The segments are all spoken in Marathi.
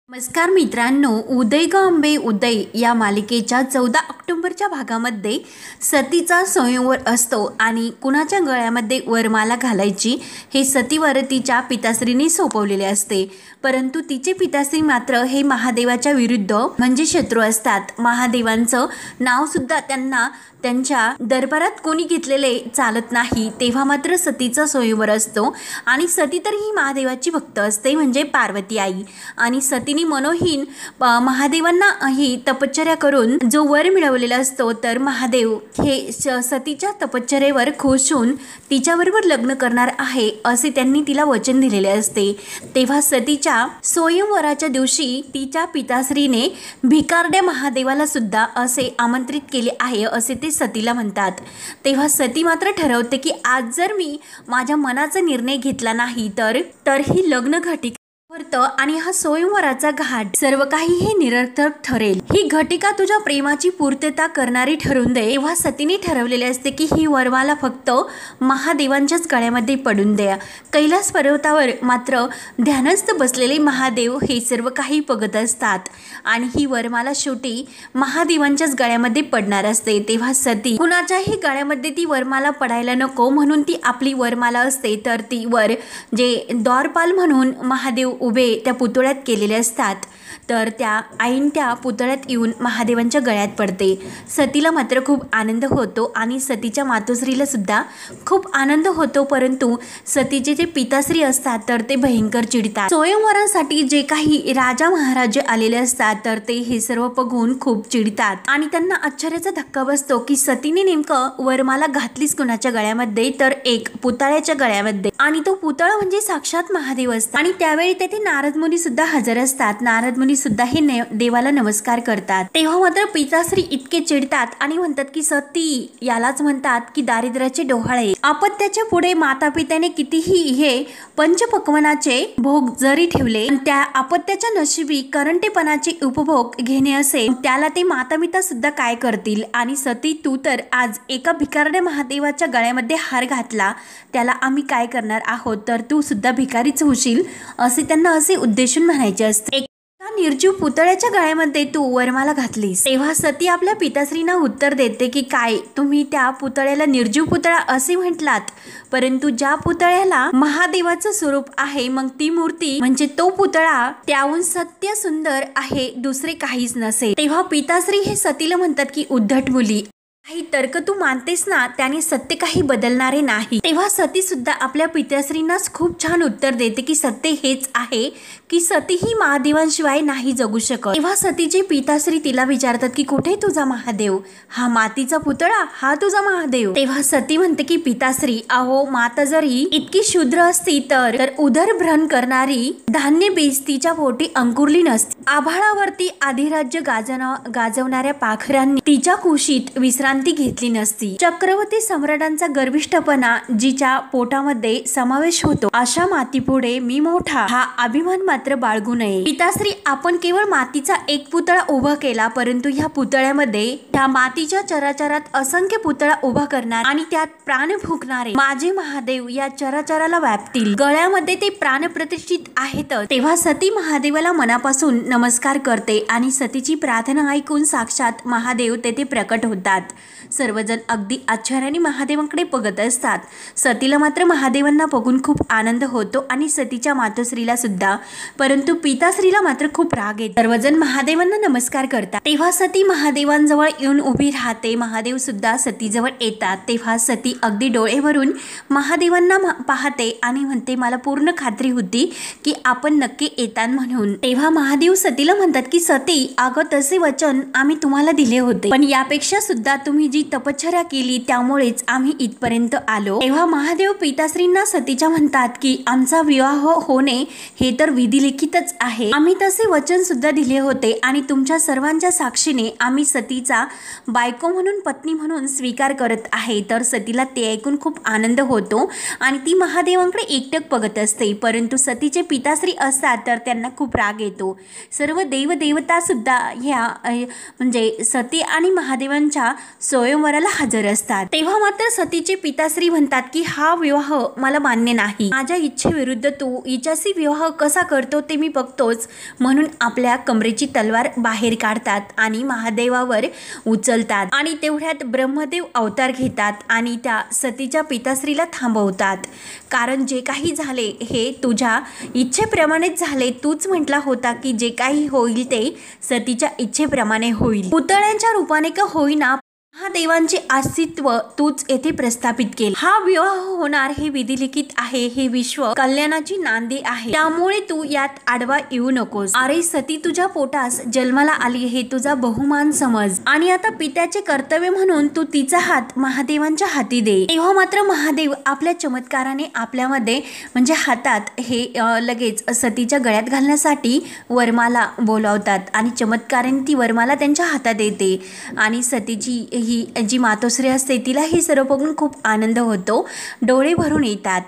नमस्कार मित्रांनो, उदय ग अंबे उदय या मालिकेच्या 14 ऑक्टोबरच्या भागामध्ये सतीचा स्वयंवर असतो आणि कुणाच्या गळ्यामध्ये वरमाला घालायची हे सतीवर तिच्या पिताश्रीने सोपवलेले असते। परंतु तिचे पिताश्री मात्र हे महादेवाच्या विरुद्ध म्हणजे शत्रू असतात। महादेवांचं नाव सुद्धा त्यांना त्यांच्या दरबारात कोणी घेतलेले चालत नाही। तेव्हा मात्र सतीचा स्वयंवर असतो आणि सती तर ही महादेवाची भक्त असते म्हणजे पार्वती आई। आणि सतीने मनोहीन महादेवांना ही तपश्चर्या करून जो वर मिळवलेला असतो, तर महादेव हे सतीच्या तपश्चर्येवर खुश होऊन तिच्याबरोबर लग्न करणार आहे असे त्यांनी तिला वचन दिलेले असते। तेव्हा सतीच्या स्वयंवराच्या दिवशी तिच्या पिताश्रीने भिकारड्या महादेवाला सुद्धा असे आमंत्रित केले आहे असे ते सतीला म्हणतात। तेव्हा सती मात्र ठरवते की आज जर मी माझ्या मनाचा निर्णय घेतला नाही तर ही लग्न घटिका आणि हा स्वयंवराचा घाट सर्व काही हे निरर्थक ठरेल। ही घटिका तुझ्या प्रेमाची पूर्तता करणारी ठरून दे। तेव्हा सतीने ठरवलेले असते की ही वरमाला फक्त महादेवांच्याच गळ्यामध्ये पडून द्या। कैलास पर्वतावर मात्र ध्यानस्थ बसलेले महादेव हे सर्व काही बघत असतात आणि ही वरमाला शेवटी महादेवांच्याच गळ्यामध्ये पडणार असते। तेव्हा सती कुणाच्याही गळ्यामध्ये ती वरमाला पडायला नको म्हणून ती आपली वरमाला असते तर ती वर जे द्वारपाल म्हणून महादेव उभे त्या पुतळ्यात केलेले असतात, तर त्या आईन त्या पुतळ्यात येऊन महादेवांच्या गळ्यात पडते। सतीला मात्र खूप आनंद होतो आणि सतीच्या मातोश्रीला सुद्धा खूप आनंद होतो। परंतु सतीचे जे पिताश्री असतात तर ते भयंकर चिडतात। स्वयंवरासाठी जे काही राजा महाराजे आलेले असतात तर ते हे सर्व बघून खूप चिडतात आणि त्यांना आश्चर्याचा धक्का बसतो की सतीने नेमकं वरमाला घातलीच कुणाच्या गळ्यामध्ये, तर एक पुतळ्याच्या गळ्यामध्ये। आणि तो पुतळा म्हणजे साक्षात महादेव असतात आणि त्यावेळी तेथे नारद मुनी सुद्धा हजर असतात। नारद मुनी सुद्धा हे देवाला नमस्कार करतात। तेव्हा मात्र पिताश्री इतके चिडतात आणि म्हणतात की सती यालाच म्हणतात की दारिद्र्याचे डोहाळे। अपत्याच्या पुढे माता पित्याने कितीही हे पंचपक्वानाचे भोग जरी ठेवले, त्या अपत्याच्या नशिबी करंटेपणाचे उपभोग घेणे असेल त्याला ते माता पिता सुद्धा काय करतील। आणि सती तू तर आज एका भिकारड्या महादेवाच्या गळ्यामध्ये हार घातला, त्याला आम्ही काय करणार आहोत, तर तू सुद्धा भिकारीच होशील असे त्यांना असे उद्देशून म्हणायचे असते। निर्जीव पुतळ्याच्या गळ्यामध्ये तू वरमाला घातलीस। तेव्हा सती आपल्या पिताश्रींना उत्तर देते की काय तुम्ही त्या पुतळ्याला निर्जीव पुतळा असे म्हटलात, परंतु ज्या पुतळ्याला महादेवाचं स्वरूप आहे मग ती मूर्ती म्हणजे तो पुतळा त्याहून सत्य सुंदर आहे, दुसरे काहीच नसेल। तेव्हा पिताश्री हे सतीला म्हणतात की उद्धट मुली, काही तर्क तू मानतेस ना त्याने सत्य काही बदलणारे नाही। तेव्हा सती सुद्धा आपल्या पिताश्रींनाच खूप छान उत्तर देते की सत्य हेच आहे की सती ही महादेवांशिवाय नाही जगू शकत। तेव्हा सतीचे पिताश्री तिला विचारतात की कुठे तुझा महादेव, हा मातीचा पुतळा हा तुझा महादेव। तेव्हा सती म्हणते की पिताश्री अहो माता जरी इतकी शूद्र असती तर उदरभ्रण करणारी धान्य बीज तिच्या पोटी अंकुरली नसती। आभाळावरती अधिराज्य गाजवणाऱ्या पाखरांनी तिच्या कुशीत विश्रांती घेतली नसती। चक्रवर्ती सम्राटांचा गर्विष्ठपणा जिच्या पोटामध्ये समावेश होतो अशा मातीपुढे मी मोठा हा अभिमान मात्र बाळगू नये। पिताश्री आपण केवळ मातीचा एक पुतळा उभा केला, परंतु ह्या पुतळ्यामध्ये त्या मातीच्या चराचरात असंख्य पुतळा उभा करणार आणि त्यात प्राण फुंकणारे माझे महादेव या चराचराला व्यापतील। गळ्यामध्ये ते प्राण प्रतिष्ठित आहेत। तेव्हा सती महादेवाला मनापासून नमस्कार करते आणि सतीची प्रार्थना ऐकून साक्षात महादेव तेथे प्रकट होतात। सर्वजण अगदी आश्चर्याने महादेवांकडे बघत असतात। सतीला मात्र महादेवांना बघून खूप आनंद होतो आणि सतीच्या मातोश्रीला सुद्धा, परंतु पिताश्रीला मात्र खूप राग येतो। सर्वजण महादेवांना नमस्कार करतात। तेव्हा सती महादेवांजवळ येऊन उभी राहते, महादेव सुद्धा सतीजवळ येतात। तेव्हा सती अगदी डोळे भरून महादेवांना पाहते आणि म्हणते मला पूर्ण खात्री होती की आपण नक्की येतात म्हणून। तेव्हा महादेव सतीला म्हणतात की सती अगं तसे वचन आम्ही तुम्हाला दिले होते, पण यापेक्षा सुद्धा तुम्ही जी तपश्चर्या केली त्यामुळेच आम्ही इथपर्यंत आलो। तेव्हा महादेव पिताश्रींना सतीच्या म्हणतात की आमचा विवाह होणे हे तर विधिलिखितच आहे, आम्ही तसे वचन सुद्धा दिले होते आणि तुमच्या सर्वांच्या साक्षीने आम्ही सतीचा बायको म्हणून पत्नी म्हणून स्वीकार करत आहे। तर सतीला ते ऐकून खूप आनंद होतो आणि ती महादेवांकडे एकटक बघत असते, परंतु सतीचे पिताश्री असतात तर त्यांना खूप राग येतो। सर्व देवदेवता सुद्धा ह्या म्हणजे सती आणि महादेवांच्या स्वयंवराला हजर असतात। तेव्हा मात्र सतीचे पिताश्री म्हणतात की हा विवाह मला मान्य नाही, माझ्या इच्छेविरुद्ध तू हिच्याशी विवाह कसा करतो ते मी बघतोच, म्हणून आपल्या कमरेची तलवार बाहेर काढतात आणि महादेवावर उचलतात आणि तेवढ्यात ब्रह्मदेव अवतार घेतात आणि त्या सतीच्या पिताश्रीला थांबवतात। कारण जे काही झाले हे तुझ्या इच्छेप्रमाणेच झाले, तूच म्हटला होता की जे काही होईल ते सतीच्या इच्छेप्रमाणे होईल, पुतळ्यांच्या रूपाने का होईना महादेवांचे अस्तित्व तूच येथे प्रस्थापित केले। हा विवाह होणार हे विधिलिखित आहे, हे विश्व कल्याणाची नांदी आहे, त्यामुळे तू यात आडवा येऊ नकोस। अरे सती, तुझ्या पोटास जन्माला आली हे तुझा बहुमान समज आणि आता पित्याचे कर्तव्य म्हणून तू तिचा हात महादेवांच्या हाती दे। तेव्हा मात्र महादेव आपल्या चमत्काराने आपल्यामध्ये म्हणजे हातात हे लगेच सतीच्या गळ्यात घालण्यासाठी वरमाला बोलावतात आणि चमत्काराने ती वरमाला त्यांच्या हातात येते आणि सतीची ही जी मातोश्री असते तिला हे सर्व बघून खूप आनंद होतो, डोळे भरून येतात।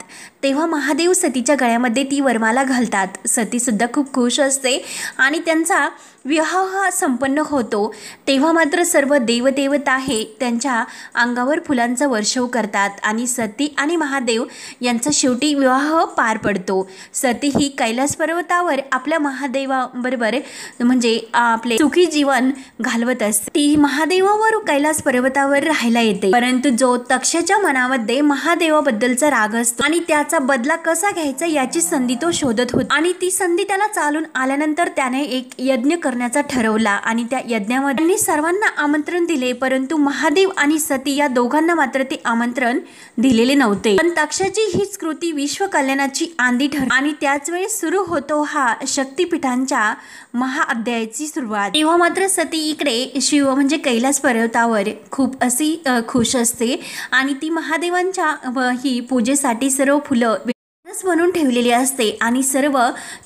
तेव्हा महादेव सतीच्या गळ्यामध्ये ती वरमाला घालतात। सती सुद्धा खूप खुश असते आणि त्यांचा विवाह हा संपन्न होतो। तेव्हा मात्र सर्व देवदेवता हे त्यांच्या अंगावर फुलांचा वर्षाव करतात आणि सती आणि महादेव यांचा शेवटी विवाह पार पडतो। सती ही कैलास पर्वतावर आपल्या महादेवाबरोबर म्हणजे आपले सुखी जीवन घालवत असते। ती महादेवावर कैलास पर्वतावर राहायला येते, परंतु जो तक्षाच्या मनामध्ये महादेवाबद्दलचा राग असतो आणि त्याचा बदला कसा घ्यायचा याची संधी तो शोधत होता आणि ती संधी त्याला चालून आल्यानंतर त्याने एक यज्ञ करण्याचा ठरवला आणि त्या यज्ञामध्ये त्यांनी सर्वांना आमंत्रण दिले, परंतु महादेव आणि सती या दोघांना मात्र ते आमंत्रण दिलेले नव्हते। पण तक्षाची हीच कृती विश्व कल्याणाची आंधी ठरली आणि त्याच वेळी सुरू होतो हा शक्तिपीठांच्या महाअध्यायाची सुरुवात। तेव्हा मात्र सती इकडे शिव म्हणजे कैलास पर्वतावर खूप अशी खुश असते आणि ती महादेवांच्या ही पूजेसाठी सर्व फुलं म्हणून ठेवलेली असते आणि सर्व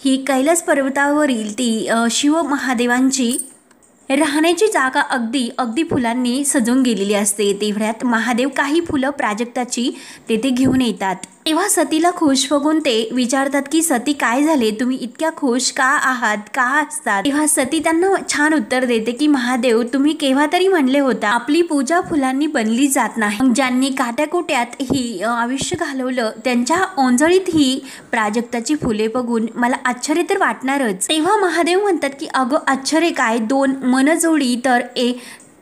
ही कैलास पर्वतावरील ती शिव महादेवांची राहण्याची जागा अगदी फुलांनी सजून गेलेली असते। तेवढ्यात महादेव काही फुलं प्राजक्ताची तेथे घेऊन येतात। तेव्हा सतीला खुश बघून ते विचारतात की सती काय झाले, तुम्ही इतक्या खुश का आहात, का असतात? तेव्हा सती त्यांना छान उत्तर देते की महादेव, तुम्ही केव्हा तरी म्हणले होता आपली पूजा फुलांनी बनली जात नाही, ज्यांनी काट्याकोट्यात ही आयुष्य घालवलं त्यांच्या ओंजळीत ही प्राजक्ताची फुले बघून मला आश्चर्य तर वाटणारच। तेव्हा महादेव म्हणतात की अगं आश्चर्य काय, दोन मनजोडी तर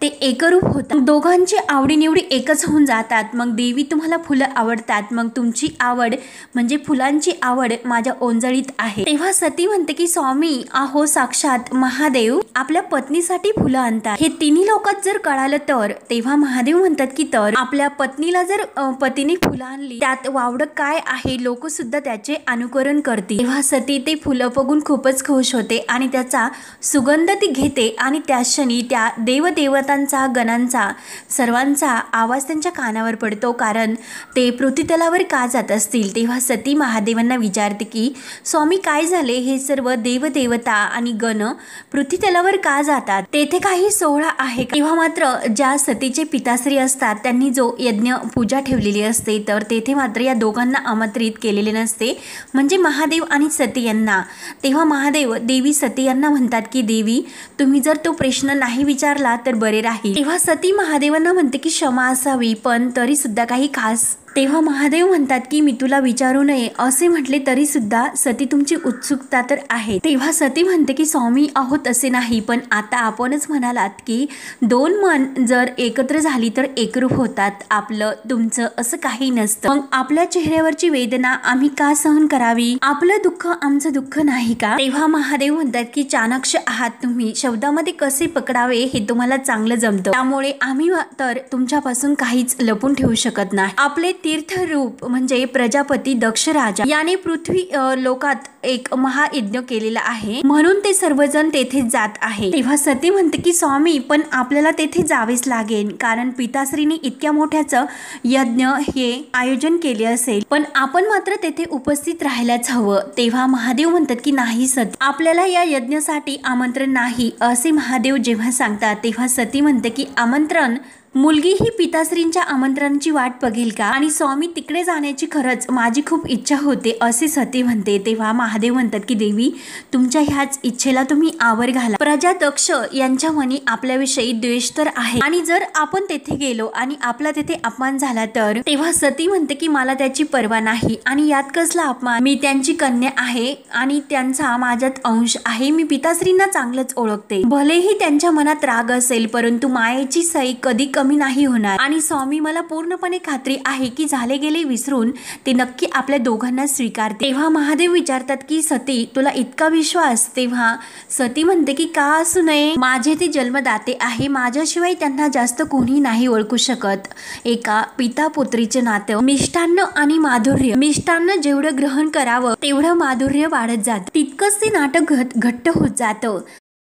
ते एकरूप होतात, दोघांची आवडीनिवडी एकच होऊन जातात। मग देवी तुम्हाला फुलं आवडतात, मग तुमची आवड म्हणजे फुलांची आवड माझ्या ओंजळीत आहे। तेव्हा सती म्हणते की स्वामी आहो साक्षात महादेव आपल्या पत्नीसाठी फुलं आणतात, हे तिन्ही लोकात जर कळालं तर? तेव्हा महादेव म्हणतात की तर आपल्या पत्नीला जर पतीने फुलं आणली त्यात वावडं काय आहे, लोक सुद्धा त्याचे अनुकरण करतील। तेव्हा सती ते फुलं बघून खूपच खुश होते आणि त्याचा सुगंध ती घेते आणि त्या क्षणी त्या देवदेवता गणांचा सर्वांचा आवाज त्यांच्या कानावर पडतो, कारण ते पृथ्वीतलावर का जात असतील। तेव्हा सती महादेवांना विचारते की स्वामी काय झाले, हे सर्व देवदेवता आणि गण पृथ्वीतलावर का जातात, तेथे काही सोहळा आहे? तेव्हा मात्र ज्या सतीचे पिताश्री असतात त्यांनी जो यज्ञ पूजा ठेवलेली असते तर तेथे मात्र या दोघांना आमंत्रित केलेले नसते, म्हणजे महादेव आणि सती यांना। तेव्हा महादेव देवी सती यांना म्हणतात की देवी तुम्ही जर तो प्रश्न नाही विचारला तर बरे राहील। तेव्हा सती महादेवांना म्हणते की क्षमा असावी, पण तरी सुद्धा काही खास तेव्हा महादेव म्हणतात की मी तुला विचारू नये असे म्हटले तरी सुद्धा सती तुमची उत्सुकता तर आहे। तेव्हा सती म्हणते की स्वामी आहोत असे नाही, पण आता आपणच म्हणालात की दोन मन जर एकत्र झाली तर एकरूप होतात, आपलं तुमचं असं काही नसतं, मग आपल्या चेहऱ्यावरची वेदना आम्ही का सहन करावी, आपलं दुःख आमचं दुःख नाही का? तेव्हा महादेव म्हणतात की चाणाक्ष आहात तुम्ही, शब्दामध्ये कसे पकडावे हे तुम्हाला चांगलं जमतं, त्यामुळे आम्ही तर तुमच्यापासून काहीच लपून ठेवू शकत नाही। आपले तीर्थरूप म्हणजे प्रजापती दक्ष राजा याने पृथ्वी लोकात एक महायज्ञ केलेला आहे, म्हणून ते सर्वजण तेथे जात आहे। तेव्हा सती म्हणते की स्वामी पण आपल्याला तेथे जावेच लागेल, कारण पिताश्रीने इतक्या मोठ्याचं यज्ञ हे आयोजन केले असेल, पण आपण मात्र तेथे उपस्थित राहायलाच हवं। तेव्हा महादेव म्हणतात की नाही सती, आपल्याला या यज्ञासाठी आमंत्रण नाही असे महादेव जेव्हा सांगतात तेव्हा सती म्हणते की आमंत्रण मुलगी ही पिताश्रींच्या आमंत्रणाची वाट बघेल का आणि स्वामी तिकडे जाण्याची खरंच माझी खूप इच्छा होते असे सती म्हणते। तेव्हा महादेव म्हणतात की देवी तुमच्या ह्याच इच्छेला तुम्ही आवर घाला। प्रजा दक्ष यांच्या मनी आपल्याविषयी द्वेष तर आहे आणि जर आपण तेथे गेलो आणि आपला तेथे अपमान झाला तर। तेव्हा सती म्हणते की मला त्याची पर्वा नाही आणि यात कसला अपमान, मी त्यांची कन्या आहे आणि त्यांचा माझ्यात अंश आहे। मी पिताश्रींना चांगलंच ओळखते, भलेही त्यांच्या मनात राग असेल परंतु मायेची सई कधी कमी नाही होणार आणि स्वामी मला पूर्णपणे खात्री आहे की झाले गेले विसरून ते नक्की आपल्या दोघांना स्वीकारते। तेव्हा महादेव विचारतात की सती तुला इतका विश्वास? तेव्हा सती म्हणते की का असू नये, माझे ते जन्मदाते आहे, माझ्याशिवाय त्यांना जास्त कोणी नाही ओळखू शकत। एका पिता पुत्रीचे नातं मिष्टान्न आणि माधुर्य, मिष्टान्न जेवढं ग्रहण करावं तेवढं माधुर्य वाढत जात, तितकंच ते नाटक घट्ट होत जातं।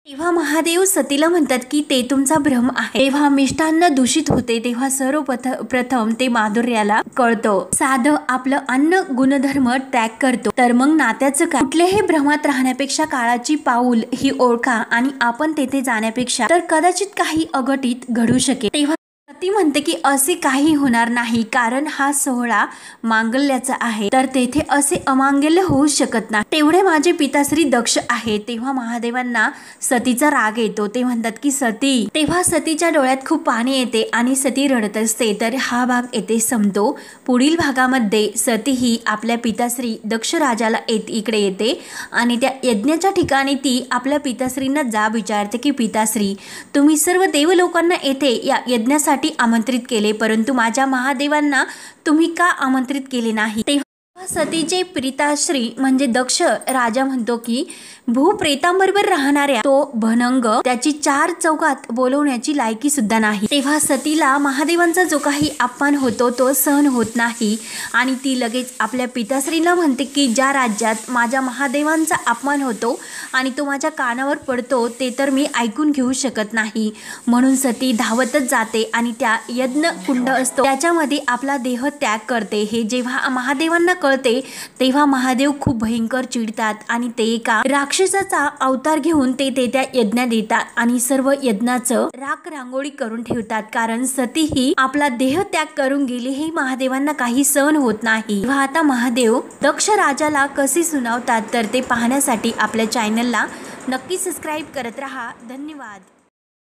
तेव्हा महादेव सतीला म्हणतात की ते तुमचा भ्रम आहे। तेव्हा मिष्टान्न दूषित होते तेव्हा सर्वप्रथम ते माधुर्याला कळतं, साधं आपलं अन्न गुणधर्म त्याग करतो, तर मग नात्याचं काय? कुठल्याही भ्रमात राहण्यापेक्षा काळाची पाऊल ही ओळखा आणि आपण तेथे जाण्यापेक्षा तर कदाचित काही अघटित घडू शकेल। तेव्हा सती म्हणते की असे काही होणार नाही कारण हा सोहळा मांगल्याचा आहे, तर तेथे असे अमांगल्य होऊ शकत नाही, तेवढे माझे पिताश्री दक्ष आहे। तेव्हा महादेवांना सतीचा राग येतो, ते म्हणतात की सती, तेव्हा सतीच्या डोळ्यात खूप पाणी येते आणि सती रडत असते। तर हा भाग येथे संपतो। पुढील भागामध्ये सती ही आपल्या पिताश्री दक्ष राजाला इकडे येते आणि त्या यज्ञाच्या ठिकाणी ती आपल्या पिताश्रींना जाब विचारते की पिताश्री तुम्ही सर्व देवलोकांना येथे या यज्ञासाठी आमंत्रित केले परंतु माझ्या महादेवांना तुम्ही का आमंत्रित केले नाही? तेव्हा सतीचे पिताश्री म्हणजे दक्ष राजा म्हणतो की भूप्रेतांबरोबर राहणाऱ्या तो भनंग त्याची चार चौकात बोलवण्याची लायकी सुद्धा नाही। तेव्हा सतीला महादेवांचा जो काही अपमान होतो तो सहन होत नाही आणि ती लगेच आपल्या पिताश्रीला म्हणते की ज्या राज्यात माझ्या महादेवांचा अपमान होतो आणि तो माझ्या कानावर पडतो ते तर मी ऐकून घेऊ शकत नाही, म्हणून सती धावतच जाते आणि त्या यज्ञ कुंड असतो त्याच्यामध्ये आपला देह त्याग करते। हे जेव्हा महादेवांना कळते तेव्हा महादेव खूप भयंकर चिडतात आणि ते एका राक्षसाचा अवतार घेऊन ते त्या यज्ञात येतात आणि सर्व यज्ञाचं राख रांगोळी करून ठेवतात, कारण सती ही आपला देह त्याग करून गेली हे महादेवांना काही सहन होत नाही। तेव्हा आता महादेव दक्ष राजाला कसे सुनावतात तर ते पाहण्यासाठी आपल्या चॅनलला नक्की सबस्क्राईब करत राहा। धन्यवाद।